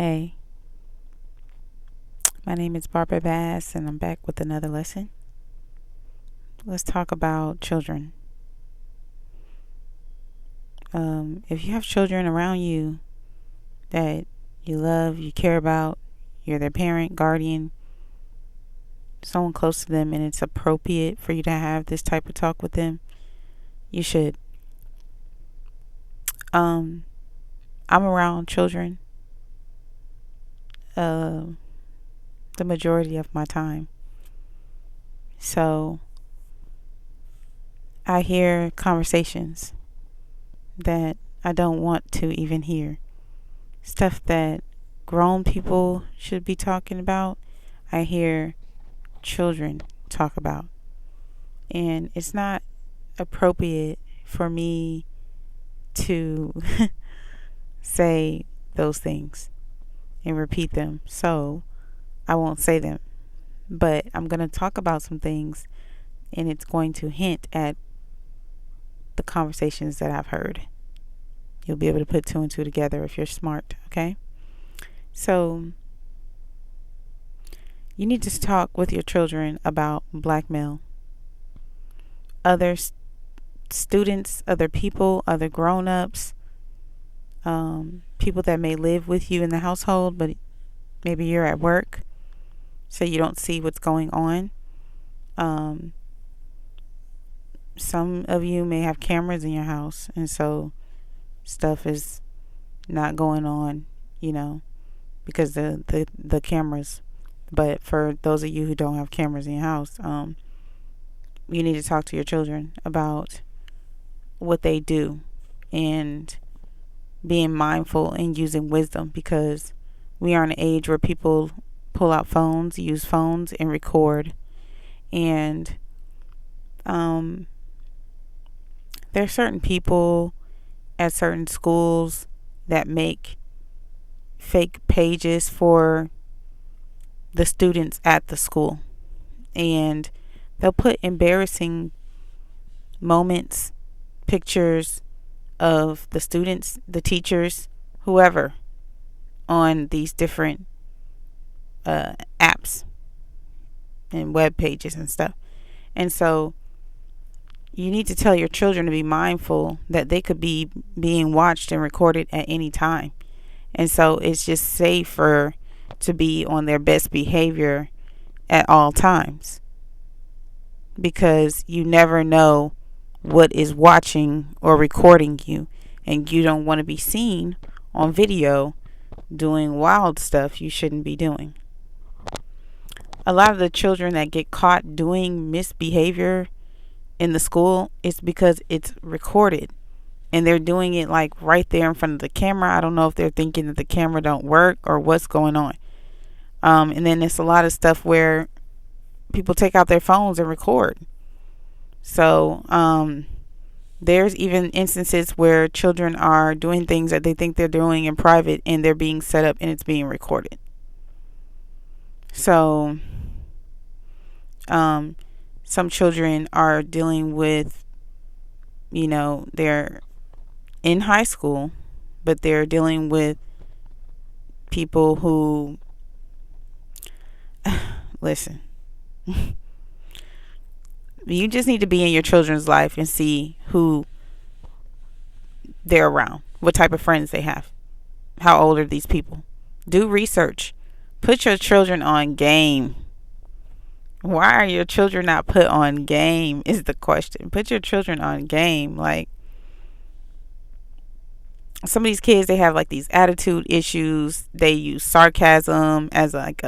Hey, my name is Barbara Bass, and I'm back with another lesson. Let's talk about children. If you have children around you that you love, you care about, you're their parent, guardian, someone close to them, and it's appropriate for you to have this type of talk with them, you should. Um, I'm around children uh, the majority of my time. So I hear conversations that I don't want to even hear. Stuff that grown people should be talking about, I hear children talk about. And it's not appropriate for me to say those things and repeat them. So I won't say them. But I'm going to talk about some things, and it's going to hint at the conversations that I've heard. You'll be able to put two and two together if you're smart, okay? So, you need to talk with your children about blackmail. Other students, other people, other grown ups, people that may live with you in the household, but maybe you're at work, so you don't see what's going on. Um, some of you may have cameras in your house, and so stuff is not going on, because the cameras. But for those of you who don't have cameras in your house, you need to talk to your children about what they do and being mindful and using wisdom, because we are in an age where people pull out phones, use phones, and record. And there are certain people at certain schools that make fake pages for the students at the school, and they'll put embarrassing moments, pictures of the students, the teachers, whoever, on these different apps and web pages and stuff. And so you need to tell your children to be mindful that they could be being watched and recorded at any time. And so it's just safer to be on their best behavior at all times, because you never know what is watching or recording you, and you don't want to be seen on video doing wild stuff you shouldn't be doing. A lot of the children that get caught doing misbehavior in the school is because it's recorded, and they're doing it like right there in front of the camera. I don't know if they're thinking that the camera don't work or what's going on. And then there's a lot of stuff where people take out their phones and record. So there's even instances where children are doing things that they think they're doing in private, and they're being set up and it's being recorded. So some children are dealing with, they're in high school, but they're dealing with people who, listen, you just need to be in your children's life and see who they're around, what type of friends they have, how old are these people. Do research. Put your children on game. Why are your children not put on game is the question. Put your children on game. Like, some of these kids, they have like these attitude issues. They use sarcasm as like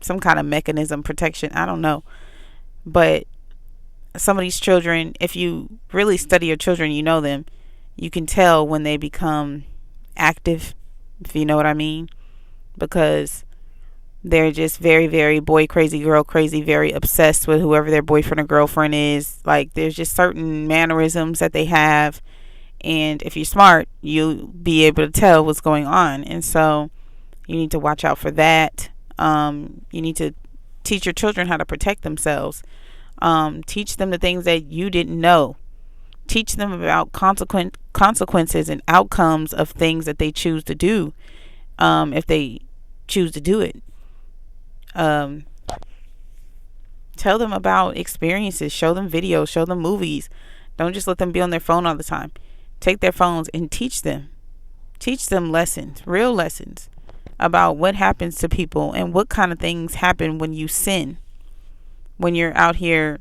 some kind of mechanism, protection. I don't know. But some of these children, if you really study your children, you know them, you can tell when they become active, if you know what I mean, because they're just very, very boy crazy, girl crazy, very obsessed with whoever their boyfriend or girlfriend is. Like, there's just certain mannerisms that they have, and if you're smart, you'll be able to tell what's going on. And so you need to watch out for that. You need to teach your children how to protect themselves. Teach them the things that you didn't know. Teach them about consequences and outcomes of things that they choose to do. If they choose to do it. Um, Tell them about experiences. Show them videos. Show them movies. Don't just let them be on their phone all the time. Take their phones and teach them. Teach them lessons, real lessons about what happens to people and what kind of things happen when you sin, when you're out here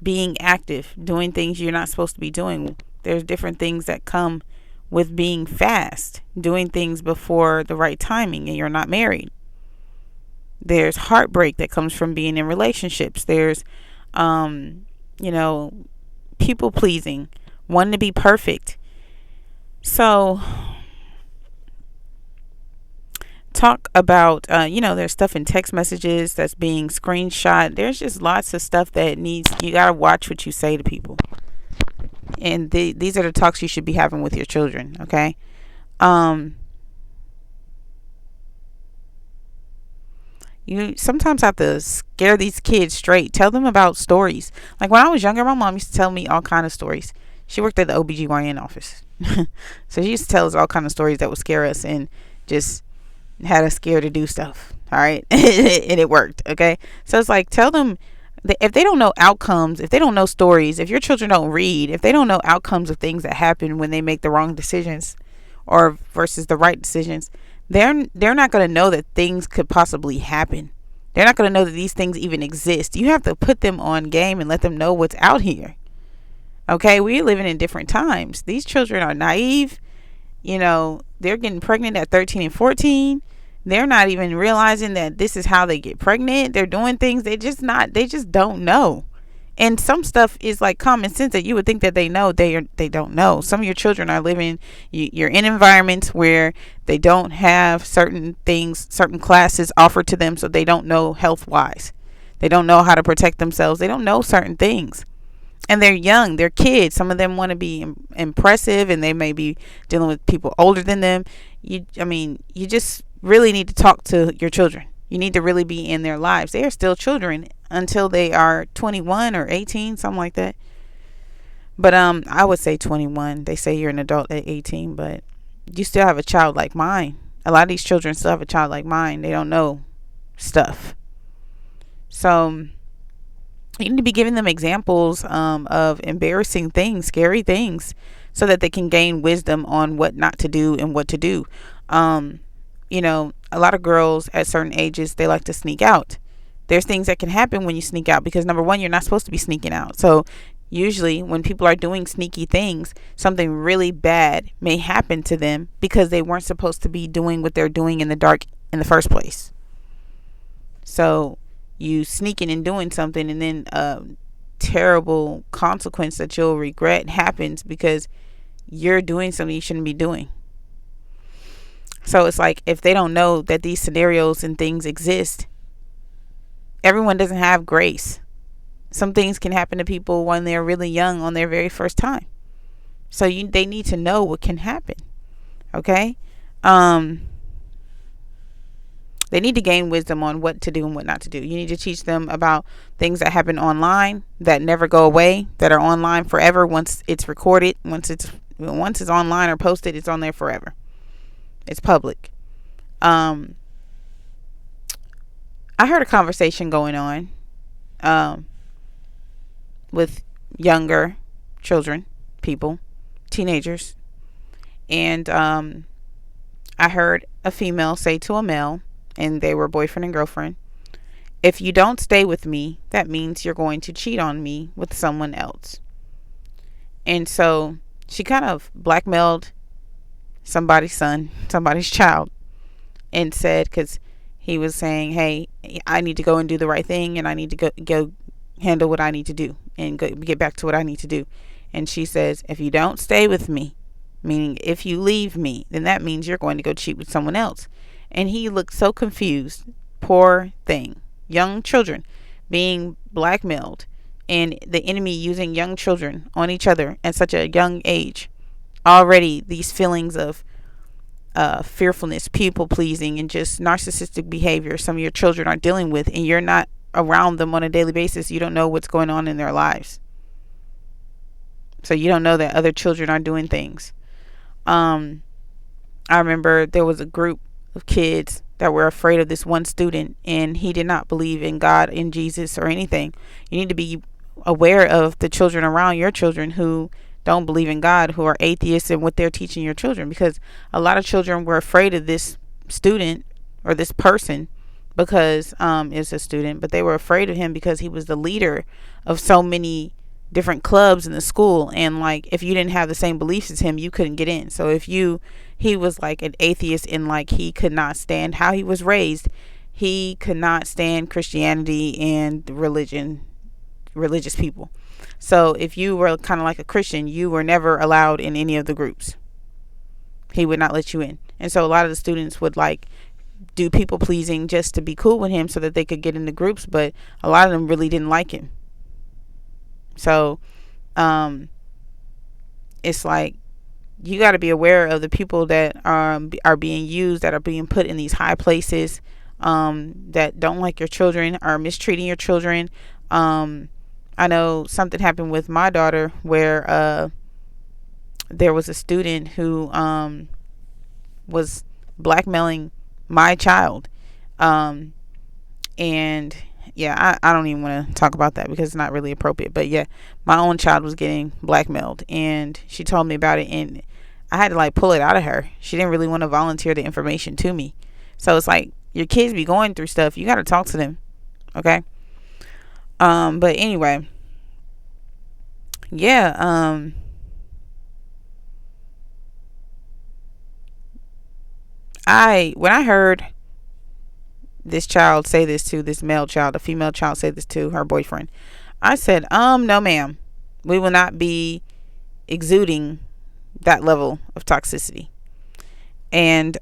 being active, doing things you're not supposed to be doing. There's different things that come with being fast, doing things before the right timing, and you're not married. There's heartbreak that comes from being in relationships. There's, you know, people pleasing, wanting to be perfect. So, talk about, there's stuff in text messages that's being screenshot. There's just lots of stuff that you got to watch what you say to people. And these are the talks you should be having with your children, okay? You sometimes have to scare these kids straight. Tell them about stories. Like when I was younger, my mom used to tell me all kind of stories. She worked at the OBGYN office. So she used to tell us all kind of stories that would scare us and just had us scared to do stuff. All right. And it worked. Okay. So it's like, tell them that if they don't know outcomes, if they don't know stories, if your children don't read, if they don't know outcomes of things that happen when they make the wrong decisions or versus the right decisions, they're not going to know that things could possibly happen. They're not going to know that these things even exist. You have to put them on game and let them know what's out here. Okay, we're living in different times. These children are naive. They're getting pregnant at 13 and 14. They're not even realizing that this is how they get pregnant. They're doing things they just don't know. And some stuff is like common sense that you would think that they know, they don't know. Some of your children are living, you're in environments where they don't have certain things, certain classes offered to them, so they don't know health wise. They don't know how to protect themselves. They don't know certain things. And they're young, they're kids. Some of them want to be impressive, and they may be dealing with people older than them. You just really need to talk to your children. You need to really be in their lives. They are still children until they are 21 or 18, something like that. But I would say 21. They say you're an adult at 18, but you still have a childlike mind. A lot of these children still have a childlike mind. They don't know stuff. So you need to be giving them examples of embarrassing things, scary things, so that they can gain wisdom on what not to do and what to do. A lot of girls at certain ages, they like to sneak out. There's things that can happen when you sneak out because, number one, you're not supposed to be sneaking out. So usually when people are doing sneaky things, something really bad may happen to them because they weren't supposed to be doing what they're doing in the dark in the first place. So you sneaking and doing something, and then a terrible consequence that you'll regret happens because you're doing something you shouldn't be doing. So it's like, if they don't know that these scenarios and things exist, everyone doesn't have grace. Some things can happen to people when they're really young on their very first time. So they need to know what can happen. Okay? They need to gain wisdom on what to do and what not to do. You need to teach them about things that happen online that never go away, that are online forever. Once it's recorded, once it's online or posted, it's on there forever. It's public. I heard a conversation going on with younger children, people, teenagers, and I heard a female say to a male, and they were boyfriend and girlfriend, "If you don't stay with me, that means you're going to cheat on me with someone else." And so she kind of blackmailed somebody's son, somebody's child, and said, because he was saying, "Hey, I need to go and do the right thing, and I need to go handle what I need to do and get back to what I need to do." And she says, "If you don't stay with me, meaning if you leave me, then that means you're going to go cheat with someone else." And he looked so confused. Poor thing. Young children being blackmailed, and the enemy using young children on each other at such a young age. Already these feelings of fearfulness, people pleasing, and just narcissistic behavior some of your children are dealing with, and you're not around them on a daily basis. You don't know what's going on in their lives. So you don't know that other children are doing things. I remember there was a group of kids that were afraid of this one student, and he did not believe in God, in Jesus, or anything. You need to be aware of the children around your children who don't believe in God, who are atheists, and what they're teaching your children, because a lot of children were afraid of this student or this person because it's a student, but they were afraid of him because he was the leader of so many different clubs in the school, and like if you didn't have the same beliefs as him, you couldn't get in. So if he was like an atheist, and like he could not stand how he was raised, he could not stand Christianity and religious people. So if you were kind of like a Christian, you were never allowed in any of the groups. He would not let you in. And so a lot of the students would like do people pleasing just to be cool with him so that they could get into groups, but a lot of them really didn't like him. So it's like you got to be aware of the people that are being used, that are being put in these high places, that don't like your children, are mistreating your children. I know something happened with my daughter where there was a student who was blackmailing my child, and yeah, I don't even want to talk about that because it's not really appropriate. But yeah, my own child was getting blackmailed, and she told me about it, and I had to like pull it out of her. She didn't really want to volunteer the information to me. So it's like, your kids be going through stuff, you got to talk to them, okay? But anyway, yeah, when I heard this child say this to this male child, a female child say this to her boyfriend, I said, no ma'am, we will not be exuding that level of toxicity. And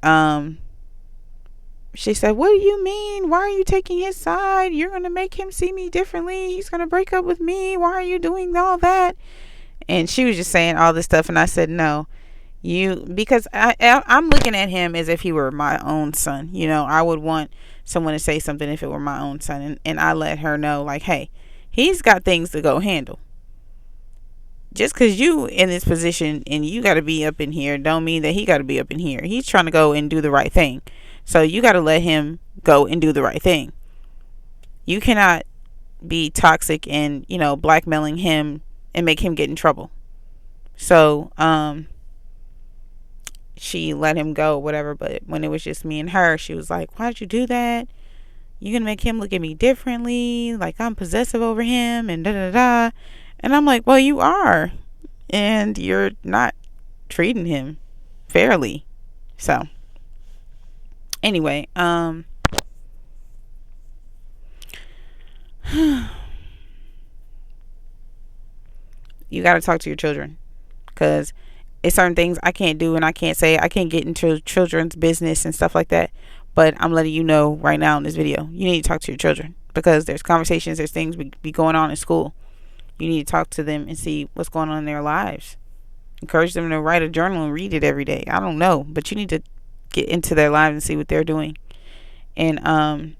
she said, what do you mean? Why are you taking his side? You're going to make him see me differently. He's going to break up with me. Why are you doing all that? And she was just saying all this stuff. And I said, no, because I'm looking at him as if he were my own son. You know, I would want someone to say something if it were my own son. And I let her know, like, hey, he's got things to go handle. Just because you in this position and you got to be up in here don't mean that he got to be up in here. He's trying to go and do the right thing. So you got to let him go and do the right thing. You cannot be toxic and, blackmailing him and make him get in trouble. So, she let him go, whatever. But when it was just me and her, she was like, why'd you do that? You're going to make him look at me differently. Like I'm possessive over him and da da da. And I'm like, well, you are. And you're not treating him fairly. So, anyway, you got to talk to your children, because it's certain things I can't do and I can't say. I can't get into children's business and stuff like that. But I'm letting you know right now in this video, you need to talk to your children, because there's conversations, there's things be going on in school. You need to talk to them and see what's going on in their lives. Encourage them to write a journal and read it every day. I don't know, but you need to get into their lives and see what they're doing. And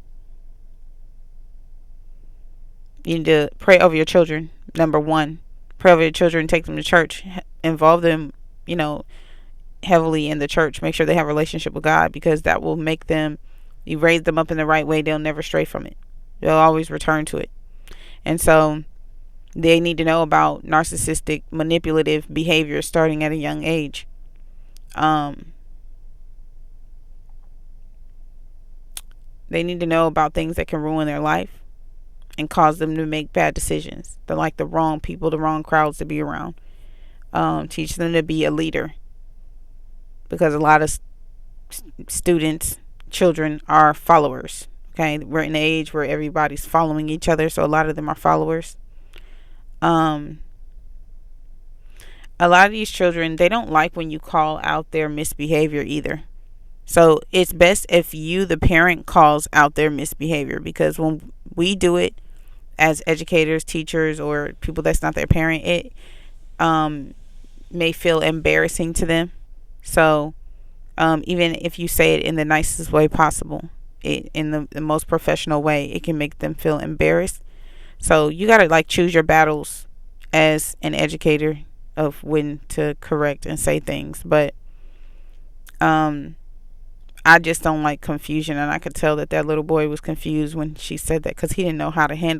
you need to pray over your children. Number one, pray over your children, take them to church, involve them, heavily in the church. Make sure they have a relationship with God, because that will make them, you raise them up in the right way, they'll never stray from it. They'll always return to it. And so they need to know about narcissistic, manipulative behavior starting at a young age. They need to know about things that can ruin their life and cause them to make bad decisions. They're like the wrong people, the wrong crowds to be around. Teach them to be a leader, because a lot of children are followers. Okay, we're in an age where everybody's following each other, so a lot of them are followers. A lot of these children, they don't like when you call out their misbehavior either. So it's best if you, the parent, calls out their misbehavior, because when we do it as educators, teachers, or people that's not their parent, it may feel embarrassing to them. So even if you say it in the nicest way possible, in the most professional way, it can make them feel embarrassed. So you got to choose your battles as an educator of when to correct and say things. But I just don't like confusion, and I could tell that that little boy was confused when she said that because he didn't know how to handle